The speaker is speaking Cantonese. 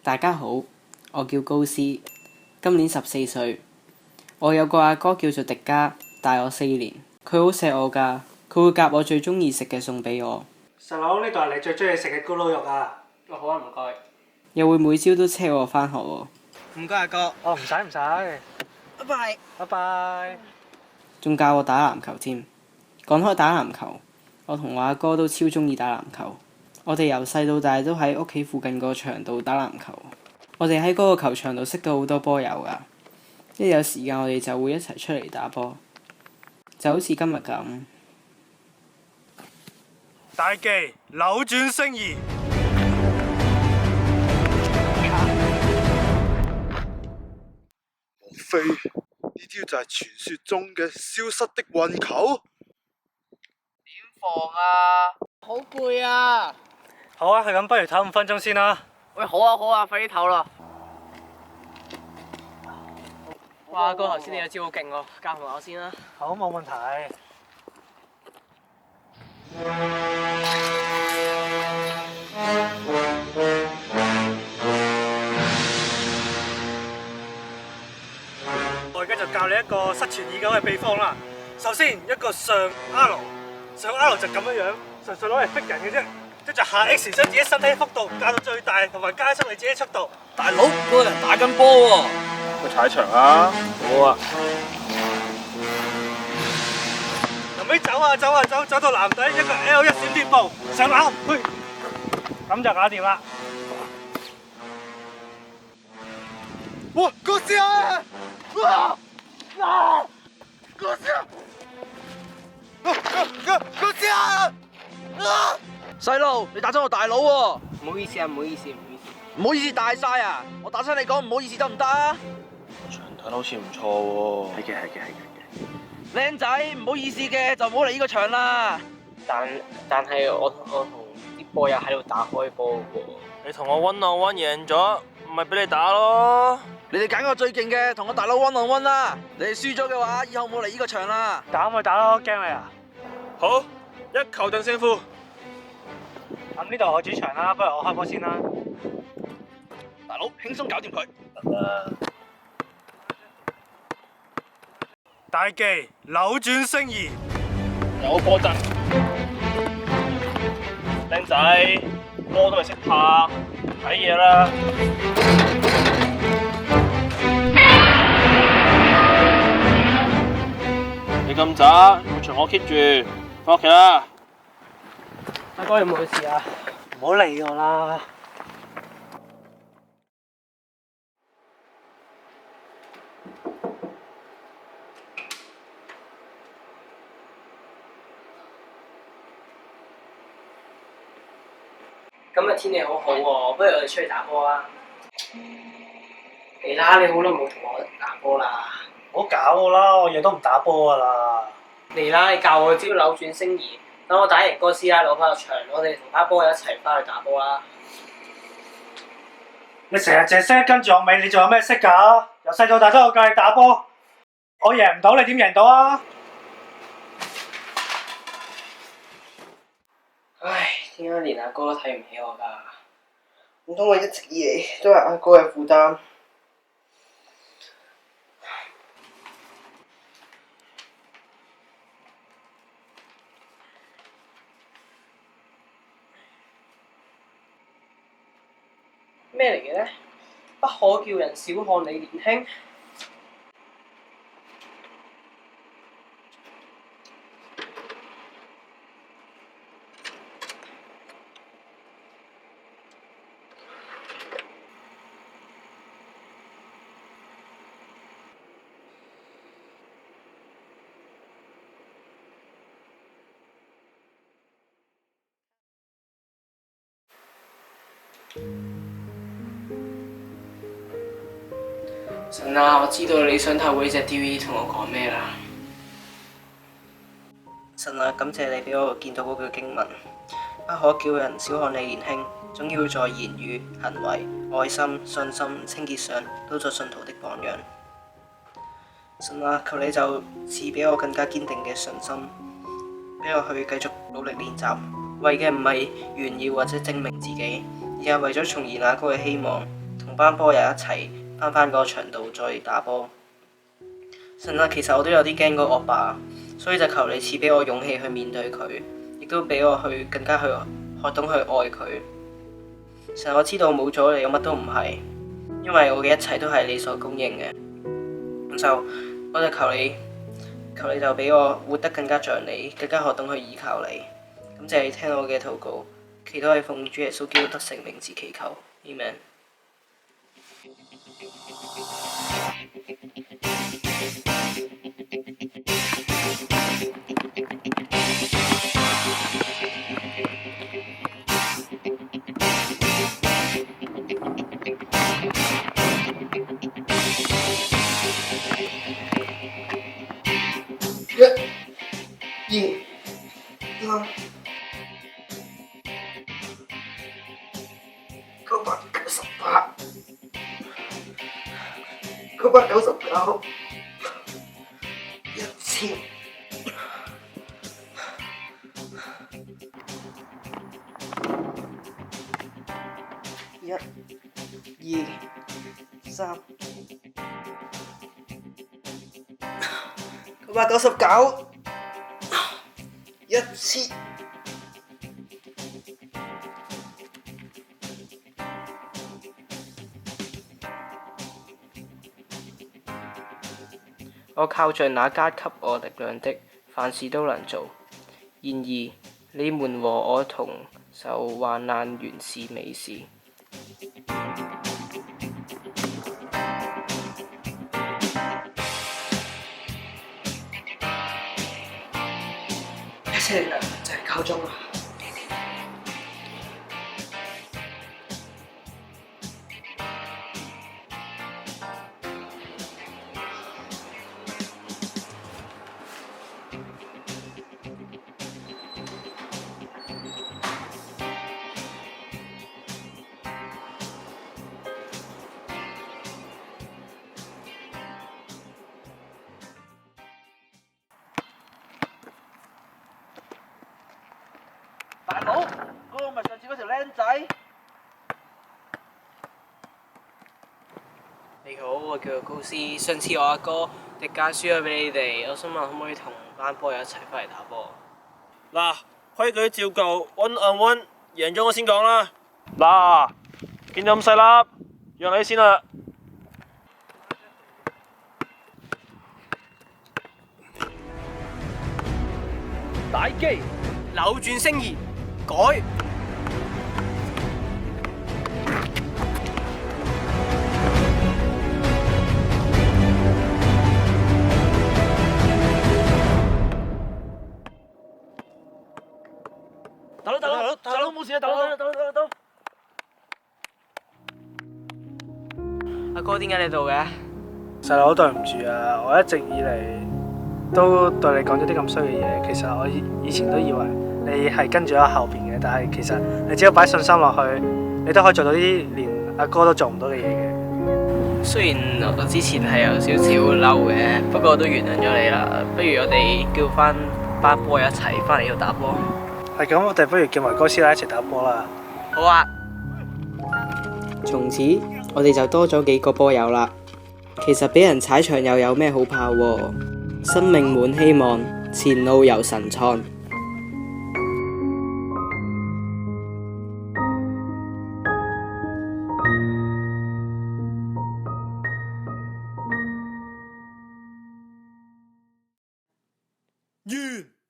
大家好，我叫高斯，今年14歲。我有個阿哥叫做迪加，大我4年。佢好錫我㗎，佢會夾我最中意食嘅餸俾我。細佬，呢度係你最中意食嘅咕嚕肉啊！好啊，唔該。又會每朝都車我返學喎。唔該阿哥。哦，唔使。拜拜。拜拜。仲教我打籃球添。講開打籃球，我同我阿哥都超中意打籃球。我哋由細到大都喺屋企附近個場度打籃球。我哋喺嗰個球場度識到好多波友㗎。一有時間我哋就會一齊出嚟打波，就好似今日咁。大忌扭轉星移。莫非呢條就係傳說中嘅消失的運球？點防啊？好攰啊！好啊，係咁，不如唞5分鐘先啦。喂，好啊，快啲唞啦！哇，阿哥頭先你嘅招好勁喎，教埋我先啦。好，冇問題。我而家就教你一個失傳已久嘅秘方啦。首先一個上 R， 上 R 就咁樣樣，純粹攞嚟逼人嘅啫。跟住下 X 將自己身體幅度加到最大，同埋加速你自己速度。大佬，嗰個人打緊波喎。去踩場啊！好啊。臨尾走到籃底一個 L1閃電步上籃，咁就搞掂啦。哇！高斯啊！哇！高斯啊！高斯啊！細路，你打親我大佬喎。唔好意思啊，唔好意思。唔好意思大晒啊！我打親你講唔好意思得唔得啊？場睇好似唔錯喎。係嘅。靚仔，唔好意思嘅就唔好嚟呢個場啦。但係我同啲波友喺度打開波喎。你同我 1 on 1贏咗，咪俾你打咯。你哋揀個最勁嘅，同我大佬 1 on 1啦。你哋輸咗嘅話，以後冇嚟呢個場啦。打咪打咯，驚你啊！好，一球定勝負。咁呢度我主場啦，不如我開波先啦。大佬，輕鬆搞掂佢。大忌扭轉星移。有波陣，靚仔，波都未識拍，睇嘢啦。你咁渣，個場我 keep 住，返屋企啦。阿哥有冇事啊？唔好理我啦。今日天氣好好喎，不如我哋出去打波啊！嚟啦，你好耐冇同我打波啦。唔好搞我啦，我日都唔打波噶啦。嚟啦，你教我招扭轉星移，等我打贏哥斯拉攞翻個場，我哋同班波友一齊翻去打波啦。你成日淨識跟住我尾，你仲有咩識㗎？由細到大都有教你打波，我贏唔到你點贏到啊？唉，點解連阿哥都睇唔起我㗎？唔通我一直以嚟都係阿哥嘅負擔？咩嚟嘅呢？不可叫人小看你年輕。神啊，我知道你想透過呢隻 DVD 同我講咩啦。神啊，感謝你俾我見到嗰句經文，不可叫人小看你年輕，總要在言語、行為、愛心、信心、清潔上都作信徒的榜樣。神啊，求你就賜俾我更加堅定嘅信心，俾我去繼續努力練習，為嘅唔係炫耀或者證明自己，而係為咗重現那個嘅希望，同班波友一齊返嗰個場度再打波。神啊，其實我都有啲驚嗰個惡霸，所以就求你賜俾我勇氣去面對佢，亦都俾我去更加去學懂去愛佢。神，我知道冇咗你，我乜都唔係，因為我嘅一切都係你所供應嘅。咁我就求你就俾我活得更加像你，更加學懂去依靠你。感謝你聽我嘅禱告，祈禱係奉主耶穌基督得勝名字祈求，Amen。1、2、3、998、999、1000。1、2、3、999、1000。我靠着那加給我力量的，凡事都能做。然而，你們和我同受患難原是美事。一切力量就係靠中啊！大佬，嗰個咪上次嗰條僆仔？你好，我叫做高斯。上次我阿哥迪加輸咗俾你哋，我想問可唔可以同班波友一齊翻嚟打波？嗱，規矩照舊 ，one on one，贏咗我先講啦。嗱，見到咁細粒，讓你先啦。大機扭轉星移，改。大佬冇事啊！大佬。阿哥點解你度嘅？細佬對唔住啊！我一直以嚟都對你講咗啲咁衰嘅嘢，其實我以前都以為你係跟住喺後邊嘅，但係其實你只要擺信心落去，你都可以做到啲連阿哥都做唔到嘅嘢嘅。雖然我之前係有少少嬲嘅，不過我都原諒咗你啦。不如我哋叫翻班波友一齊翻嚟呢度打波。係咁，我哋不如叫埋哥斯拉一齊打波啦。好啊！從此我哋就多咗幾個波友啦。其實俾人踩場又有咩好怕喎？生命滿希望，前路由神創。完。